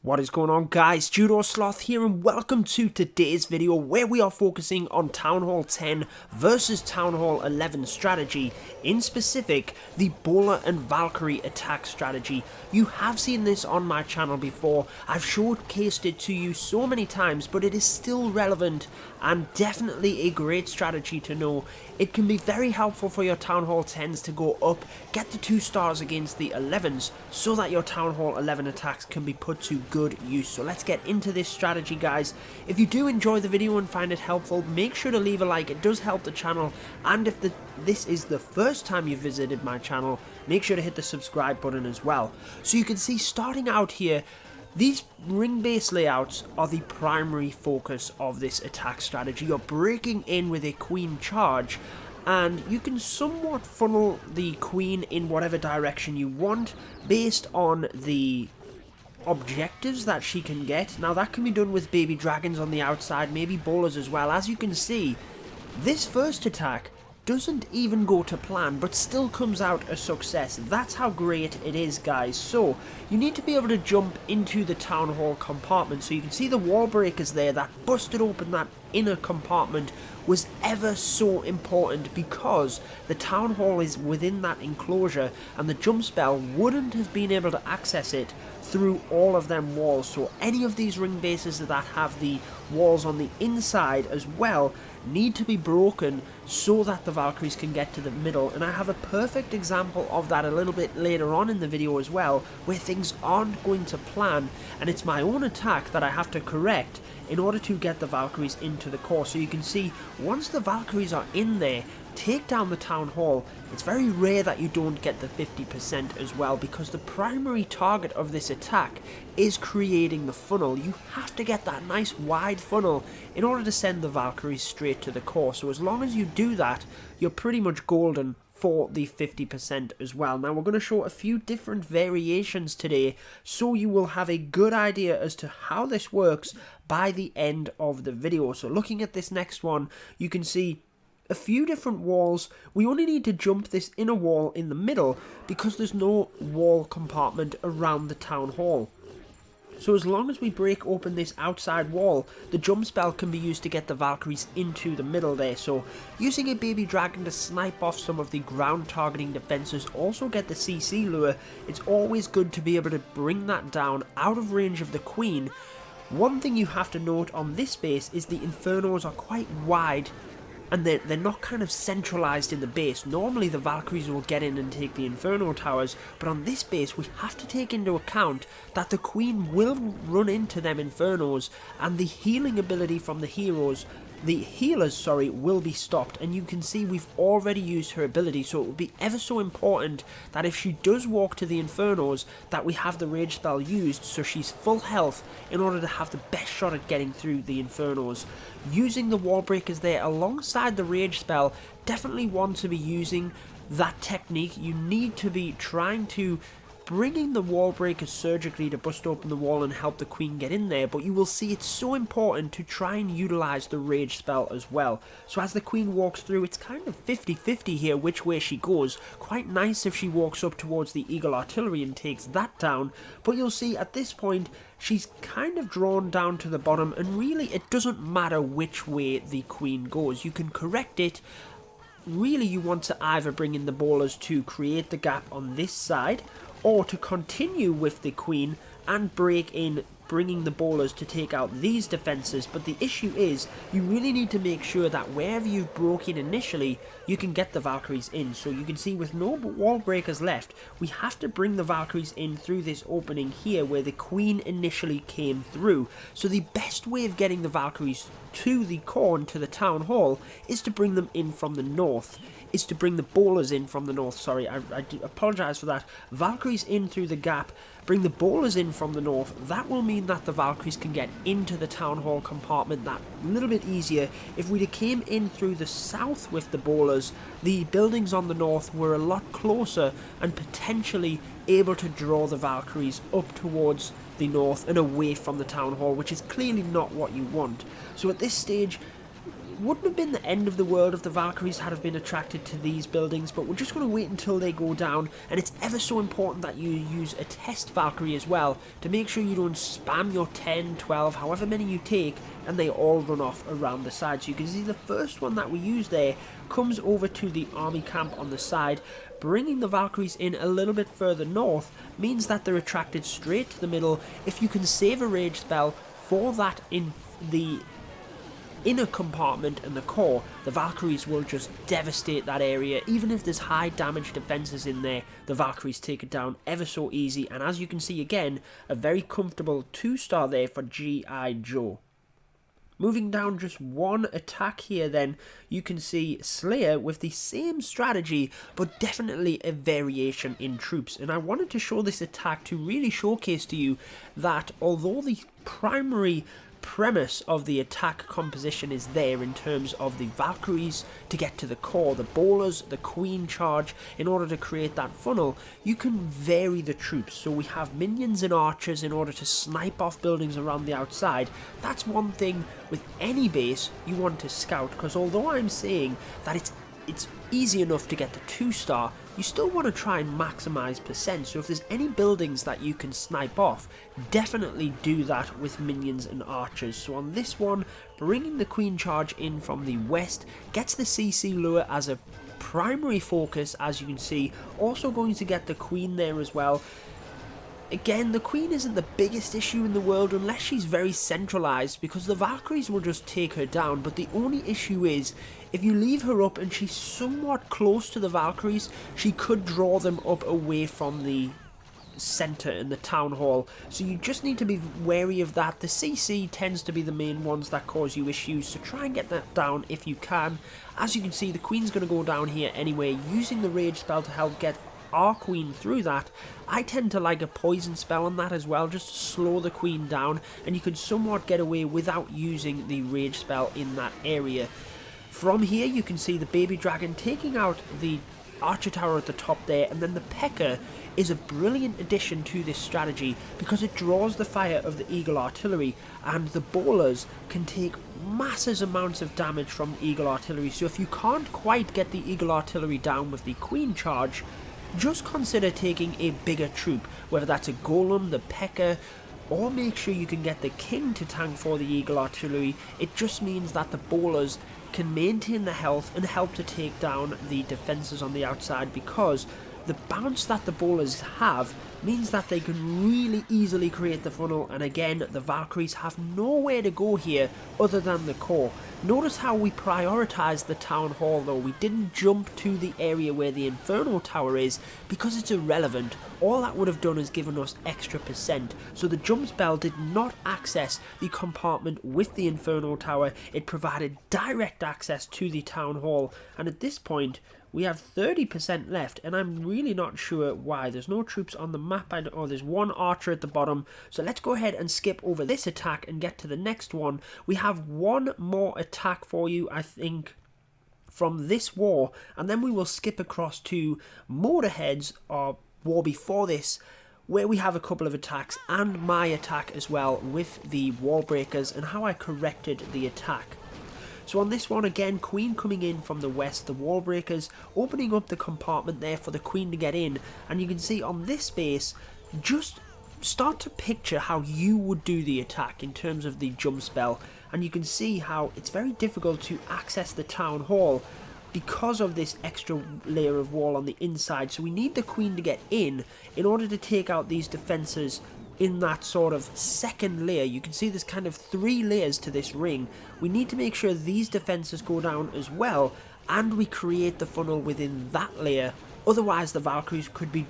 What is going on, guys? Judo Sloth here, and welcome to today's video where we are focusing on Town Hall 10 versus Town Hall 11 strategy, in specific the Bowler and Valkyrie attack strategy. You have seen this on my channel before. I've showcased it to you so many times, but it is still relevant and definitely a great strategy to know. It can be very helpful for your Town Hall 10s to go up, get the 2 stars against the 11s, so that your Town Hall 11 attacks can be put to good use. So let's get into this strategy, guys. If you do enjoy the video and find it helpful, make sure to leave a like. It does help the channel, and if this is the first time you've visited my channel, make sure to hit the subscribe button as well. So you can see, starting out here, these ring base layouts are the primary focus of this attack strategy. You're breaking in with a queen charge, and you can somewhat funnel the queen in whatever direction you want based on the objectives that she can get. Now that can be done with baby dragons on the outside, maybe bowlers as well. As you can see, this first attack doesn't even go to plan, but still comes out a success. That's how great it is, guys. So you need to be able to jump into the Town Hall compartment. So you can see the wall breakers there that busted open that inner compartment was ever so important, because the Town Hall is within that enclosure and the jump spell wouldn't have been able to access it through all of them walls. So any of these ring bases that have the walls on the inside as well need to be broken so that the Valkyries can get to the middle. And I have a perfect example of that a little bit later on in the video as well, where things aren't going to plan and it's my own attack that I have to correct in order to get the Valkyries into the core. So you can see, once the Valkyries are in there, take down the Town Hall, it's very rare that you don't get the 50% as well, because the primary target of this attack is creating the funnel. You have to get that nice wide funnel in order to send the Valkyries straight to the core. So as long as you do that, you're pretty much golden for the 50% as well. Now we're going to show a few different variations today, so you will have a good idea as to how this works by the end of the video. So looking at this next one, you can see a few different walls. We only need to jump this inner wall in the middle because there's no wall compartment around the Town Hall. So as long as we break open this outside wall, the jump spell can be used to get the Valkyries into the middle there. So using a baby dragon to snipe off some of the ground targeting defenses, also get the CC lure. It's always good to be able to bring that down out of range of the queen. One thing you have to note on this base is the infernos are quite wide, and they're not kind of centralized in the base. Normally the Valkyries will get in and take the Inferno towers, but on this base we have to take into account that the Queen will run into them Infernos, and the healing ability from the healers, will be stopped. And you can see we've already used her ability, so it would be ever so important that if she does walk to the Infernos, that we have the rage spell used so she's full health in order to have the best shot at getting through the Infernos. Using the wall breakers there alongside the rage spell, definitely want to be using that technique. You need to be trying to bringing the wall breakers surgically to bust open the wall and help the queen get in there, but you will see it's so important to try and utilize the rage spell as well. So as the queen walks through, it's kind of 50-50 here which way she goes. Quite nice if she walks up towards the Eagle Artillery and takes that down, but you'll see at this point she's kind of drawn down to the bottom, and really it doesn't matter which way the queen goes. You can correct it. Really, you want to either bring in the bowlers to create the gap on this side, or to continue with the queen and break in, bringing the bowlers to take out these defenses. But the issue is, you really need to make sure that wherever you've broke in initially, you can get the Valkyries in. So you can see with no wall breakers left, we have to bring the Valkyries in through this opening here where the queen initially came through. So the best way of getting the Valkyries to the core and to the Town Hall is to bring them in from the north. Is to bring the bowlers in from the north. Sorry, I do apologise for that. Valkyries in through the gap, bring the bowlers in from the north. That will mean that the Valkyries can get into the Town Hall compartment that little bit easier. If we came in through the south with the bowlers, the buildings on the north were a lot closer and potentially able to draw the Valkyries up towards the north and away from the Town Hall, which is clearly not what you want. So at this stage, wouldn't have been the end of the world if the Valkyries had have been attracted to these buildings, but we're just going to wait until they go down, and it's ever so important that you use a test Valkyrie as well to make sure you don't spam your 10, 12, however many you take, and they all run off around the side. So you can see the first one that we use there comes over to the army camp on the side. Bringing the Valkyries in a little bit further north means that they're attracted straight to the middle. If you can save a rage spell for that in the inner compartment and the core, the Valkyries will just devastate that area. Even if there's high damage defenses in there, the Valkyries take it down ever so easy. And as you can see again, a very comfortable 2-star there for G.I. Joe. Moving down just one attack here then, you can see Slayer with the same strategy, but definitely a variation in troops. And I wanted to show this attack to really showcase to you that although the primary premise of the attack composition is there in terms of the Valkyries to get to the core, the bowlers, the queen charge, in order to create that funnel, you can vary the troops. So we have minions and archers in order to snipe off buildings around the outside. That's one thing with any base you want to scout, because although I'm saying that it's easy enough to get the 2-star, you still want to try and maximize percent. So if there's any buildings that you can snipe off, definitely do that with minions and archers. So on this one, bringing the queen charge in from the west gets the CC lure as a primary focus, as you can see. Also going to get the queen there as well. Again, the queen isn't the biggest issue in the world unless she's very centralized, because the Valkyries will just take her down. But the only issue is, if you leave her up and she's somewhat close to the Valkyries, she could draw them up away from the center in the town hall. So you just need to be wary of that. The CC tends to be the main ones that cause you issues, so try and get that down if you can. As you can see, the queen's going to go down here anyway, using the rage spell to help get our queen through that. I tend to like a poison spell on that as well, just to slow the queen down, and you can somewhat get away without using the rage spell in that area. From here you can see the baby dragon taking out the archer tower at the top there, and then the P.E.K.K.A. is a brilliant addition to this strategy because it draws the fire of the eagle artillery, and the bowlers can take massive amounts of damage from eagle artillery. So if you can't quite get the eagle artillery down with the queen charge, just consider taking a bigger troop, whether that's a golem, the P.E.K.K.A., or make sure you can get the king to tank for the eagle artillery. It just means that the bowlers can maintain the health and help to take down the defenses on the outside, because the bounce that the bowlers have means that they can really easily create the funnel. And again, the Valkyries have nowhere to go here other than the core. Notice how we prioritized the town hall though. We didn't jump to the area where the Inferno Tower is because it's irrelevant. All that would have done is given us extra percent. So the jump spell did not access the compartment with the Inferno Tower. It provided direct access to the town hall. And at this point, we have 30% left, and I'm really not sure why. There's no troops on the map. Oh, there's one archer at the bottom. So let's go ahead and skip over this attack and get to the next one. We have one more attack for you, I think, from this war, and then we will skip across to Motorhead's war before this, where we have a couple of attacks and my attack as well with the wall breakers and how I corrected the attack. So on this one again, queen coming in from the west, the wall breakers opening up the compartment there for the queen to get in, and you can see on this base, just start to picture how you would do the attack in terms of the jump spell, and you can see how it's very difficult to access the town hall because of this extra layer of wall on the inside. So we need the queen to get in order to take out these defenses in that sort of second layer. You can see there's kind of 3 layers to this ring. We need to make sure these defenses go down as well, and we create the funnel within that layer. Otherwise the Valkyries could be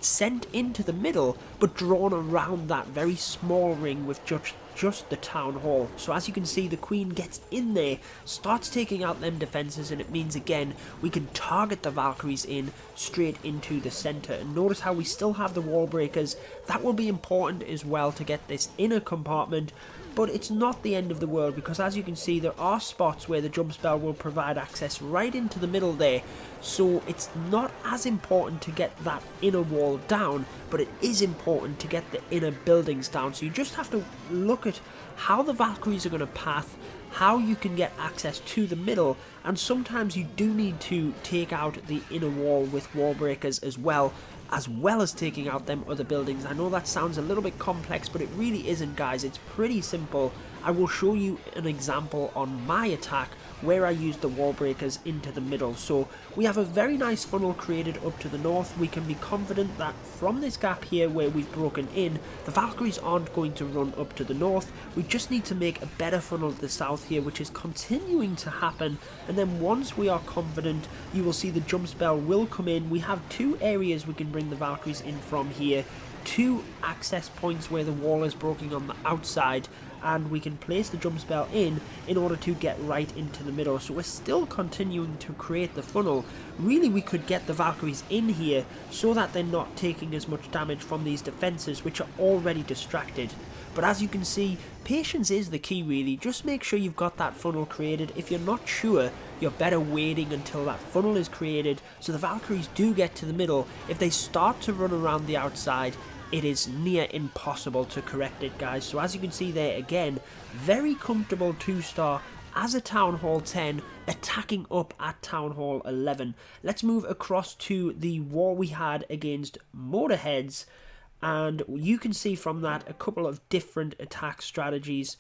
sent into the middle but drawn around that very small ring with just the town hall. So as you can see, the queen gets in there, starts taking out them defenses, and it means again we can target the Valkyries in straight into the center. And notice how we still have the wall breakers. That will be important as well to get this inner compartment but it's not the end of the world, because as you can see, there are spots where the jump spell will provide access right into the middle there, so it's not as important to get that inner wall down, but it is important to get the inner buildings down. So you just have to look at how the Valkyries are going to path, how you can get access to the middle, and sometimes you do need to take out the inner wall with wall breakers as well as taking out them other buildings. I know that sounds a little bit complex, but it really isn't, guys. It's pretty simple. I will show you an example on my attack where I used the wall breakers into the middle. So we have a very nice funnel created up to the north. We can be confident that from this gap here where we've broken in, the Valkyries aren't going to run up to the north. We just need to make a better funnel to the south here, which is continuing to happen. And then once we are confident, you will see the jump spell will come in. We have two areas we can bring the Valkyries in from here, two access points where the wall is broken on the outside, and we can place the jump spell in order to get right into the middle. So we're still continuing to create the funnel. Really, we could get the Valkyries in here so that they're not taking as much damage from these defenses, which are already distracted. But as you can see, patience is the key really. Just make sure you've got that funnel created. If you're not sure, you're better waiting until that funnel is created so the Valkyries do get to the middle. If they start to run around the outside, it is near impossible to correct it, guys. So as you can see there, again, very comfortable 2-star as a Town Hall 10, attacking up at Town Hall 11. Let's move across to the war we had against Motorheads, and you can see from that a couple of different attack strategies,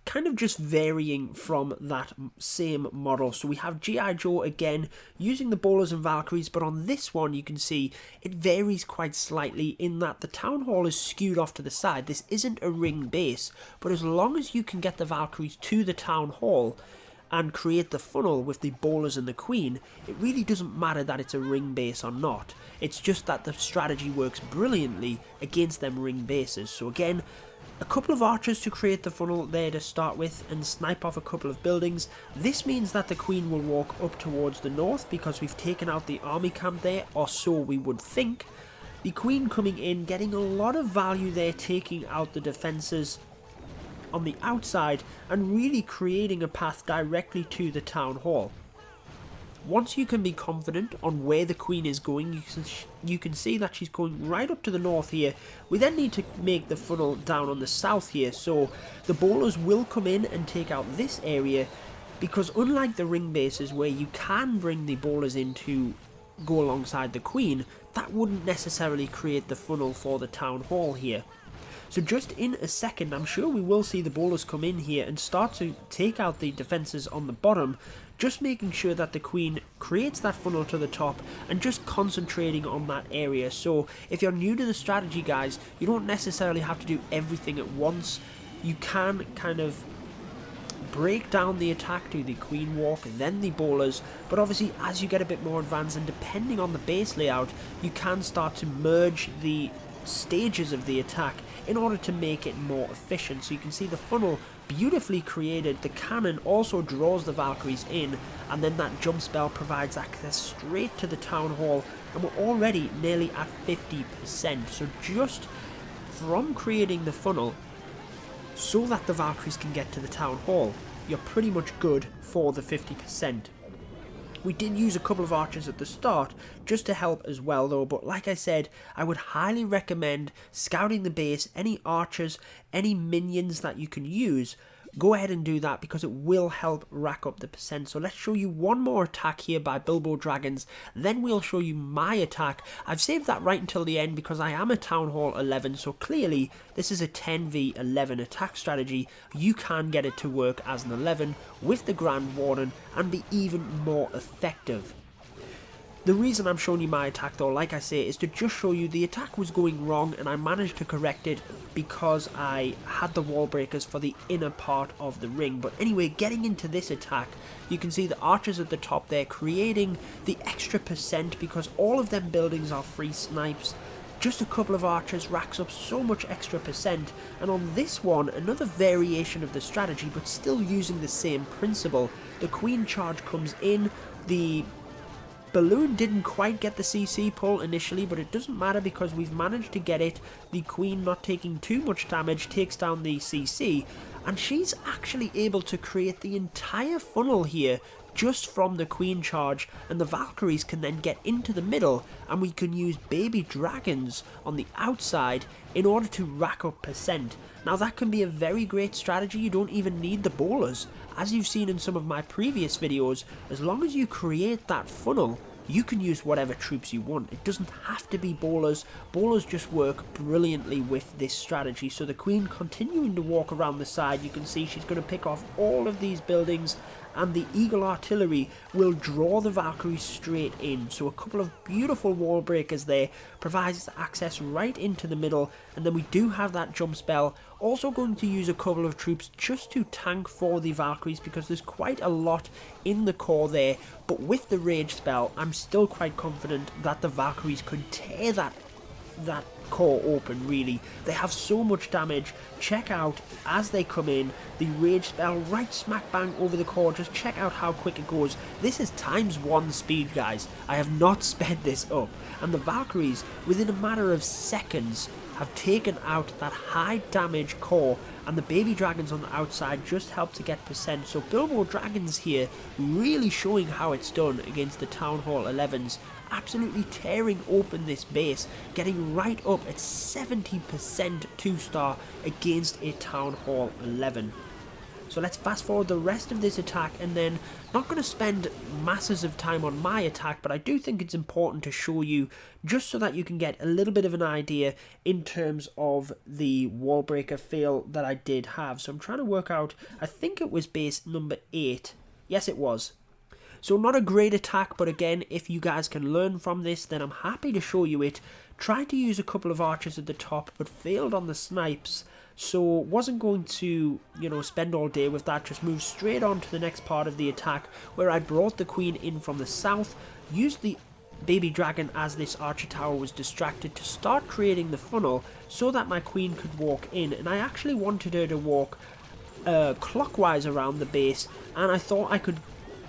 kind of just varying from that same model. So we have G.I. Joe again using the bowlers and Valkyries, but on this one you can see it varies quite slightly in that the Town Hall is skewed off to the side. This isn't a ring base, but as long as you can get the Valkyries to the Town Hall and create the funnel with the bowlers and the queen, it really doesn't matter that it's a ring base or not. It's just that the strategy works brilliantly against them ring bases. So again, a couple of archers to create the funnel there to start with and snipe off a couple of buildings. This means that the queen will walk up towards the north because we've taken out the army camp there, or so we would think. The queen coming in, getting a lot of value there, taking out the defences on the outside and really creating a path directly to the Town Hall. Once you can be confident on where the queen is going, you can see that she's going right up to the north here. We then need to make the funnel down on the south here, so the bowlers will come in and take out this area, because unlike the ring bases where you can bring the bowlers in to go alongside the queen, that wouldn't necessarily create the funnel for the Town Hall here. So just in a second, I'm sure we will see the bowlers come in here and start to take out the defences on the bottom, just making sure that the queen creates that funnel to the top and just concentrating on that area. So if you're new to the strategy, guys, you don't necessarily have to do everything at once. You can kind of break down the attack to the queen walk and then the bowlers, but obviously as you get a bit more advanced and depending on the base layout, you can start to merge the stages of the attack in order to make it more efficient. So you can see the funnel beautifully created. The cannon also draws the Valkyries in, and then that jump spell provides access straight to the Town Hall, and we're already nearly at 50%. So just from creating the funnel so that the Valkyries can get to the Town Hall, you're pretty much good for the 50%. We did use a couple of archers at the start just to help as well though, but like I said, I would highly recommend scouting the base. Any archers, any minions that you can use, go ahead and do that because it will help rack up the percent. So let's show you one more attack here by Bilbo Dragons, then we'll show you my attack. I've saved that right until the end because I am a Town Hall 11, so clearly this is a 10v11 attack strategy. You can get it to work as an 11 with the Grand Warden and be even more effective. The reason I'm showing you my attack though, like I say, is to just show you the attack was going wrong and I managed to correct it because I had the wall breakers for the inner part of the ring. But anyway, getting into this attack, you can see the archers at the top there creating the extra percent because all of them buildings are free snipes. Just a couple of archers racks up so much extra percent, and on this one, another variation of the strategy but still using the same principle. The queen charge comes in, the Balloon didn't quite get the CC pull initially, but it doesn't matter because we've managed to get it. The queen, not taking too much damage, takes down the CC, and she's actually able to create the entire funnel here just from the queen charge, and the Valkyries can then get into the middle, and we can use baby dragons on the outside in order to rack up percent. Now that can be a very great strategy. You don't even need the bowlers. As you've seen in some of my previous videos, as long as you create that funnel, you can use whatever troops you want. It doesn't have to be bowlers. Bowlers just work brilliantly with this strategy. So the queen continuing to walk around the side, you can see she's going to pick off all of these buildings, and the Eagle Artillery will draw the Valkyries straight in. So a couple of beautiful wall breakers there provides access right into the middle, and then we do have that jump spell. Also going to use a couple of troops just to tank for the Valkyries because there's quite a lot in the core there, but with the rage spell I'm still quite confident that the Valkyries could tear that core open. Really, they have so much damage. Check out as they come in, the rage spell right smack bang over the core. Just check out how quick it goes. This is ×1 speed, guys. I have not sped this up, and the Valkyries within a matter of seconds have taken out that high damage core, and the baby dragons on the outside just help to get percent. So Bilbo Dragons here really showing how it's done against the Town Hall 11s, absolutely tearing open this base, getting right up at 70% 2-star against a Town Hall 11. So let's fast forward the rest of this attack, and then not going to spend masses of time on my attack, but I do think it's important to show you just so that you can get a little bit of an idea in terms of the wall breaker fail that I did have. So I'm trying to work out, I think it was base number 8. Yes, it was. So not a great attack, but again, if you guys can learn from this, then I'm happy to show you it. Tried to use a couple of archers at the top, but failed on the snipes. So wasn't going to, spend all day with that. Just moved straight on to the next part of the attack, where I brought the queen in from the south, used the baby dragon as this archer tower was distracted to start creating the funnel so that my queen could walk in. And I actually wanted her to walk clockwise around the base, and I thought I could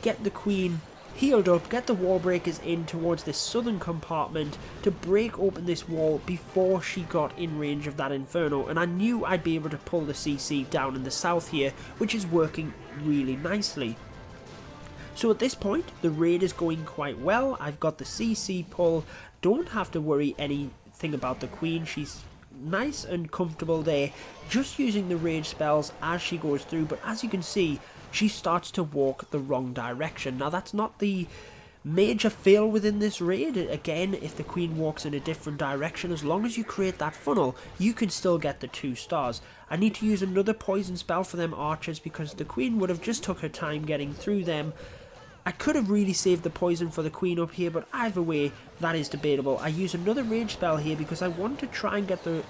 get the queen healed up, get the wall breakers in towards this southern compartment to break open this wall before she got in range of that inferno, and I knew I'd be able to pull the CC down in the south here, which is working really nicely. So at this point the raid is going quite well. I've got the CC pull, don't have to worry anything about the queen. She's nice and comfortable there, just using the rage spells as she goes through, but as you can see, she starts to walk the wrong direction. Now that's not the major fail within this raid. Again, if the queen walks in a different direction, as long as you create that funnel, you can still get the 2 stars. I need to use another poison spell for them archers because the queen would have just took her time getting through them. I could have really saved the poison for the queen up here, but either way, that is debatable. I use another rage spell here because I want to try and get the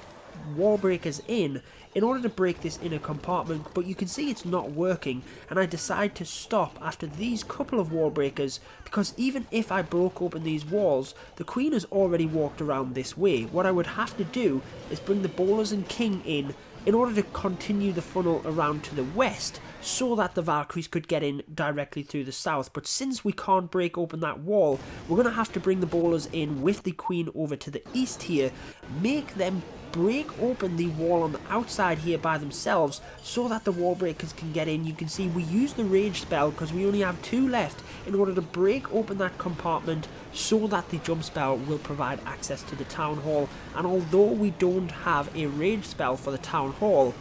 wall breakers in order to break this inner compartment, but you can see it's not working, and I decide to stop after these couple of wall breakers because even if I broke open these walls, the queen has already walked around this way. What I would have to do is bring the bowlers and king in order to continue the funnel around to the west so that the Valkyries could get in directly through the south. But since we can't break open that wall, we're going to have to bring the bowlers in with the queen over to the east here, make them break open the wall on the outside here by themselves so that the wall breakers can get in. You can see we use the rage spell because we only have 2 left in order to break open that compartment so that the jump spell will provide access to the town hall. And although we don't have a rage spell for the town hall,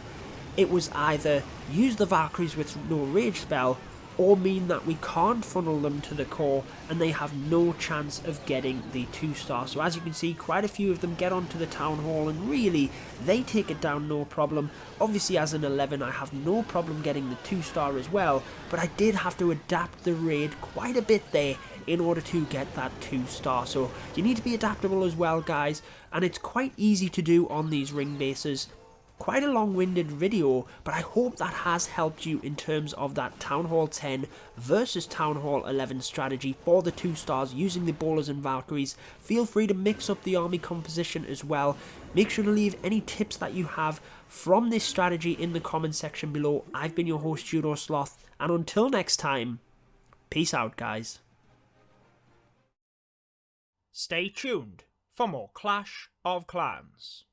it was either use the Valkyries with no rage spell or mean that we can't funnel them to the core and they have no chance of getting the 2-star. So as you can see, quite a few of them get onto the town hall and really they take it down no problem. Obviously as an 11 I have no problem getting the 2-star as well, but I did have to adapt the raid quite a bit there in order to get that 2-star. So you need to be adaptable as well, guys, and it's quite easy to do on these ring bases. Quite a long-winded video, but I hope that has helped you in terms of that Town Hall 10 versus Town Hall 11 strategy for the 2-stars using the bowlers and Valkyries. Feel free to mix up the army composition as well. Make sure to leave any tips that you have from this strategy in the comment section below. I've been your host, Judo Sloth, and until next time, peace out, guys. Stay tuned for more Clash of Clans.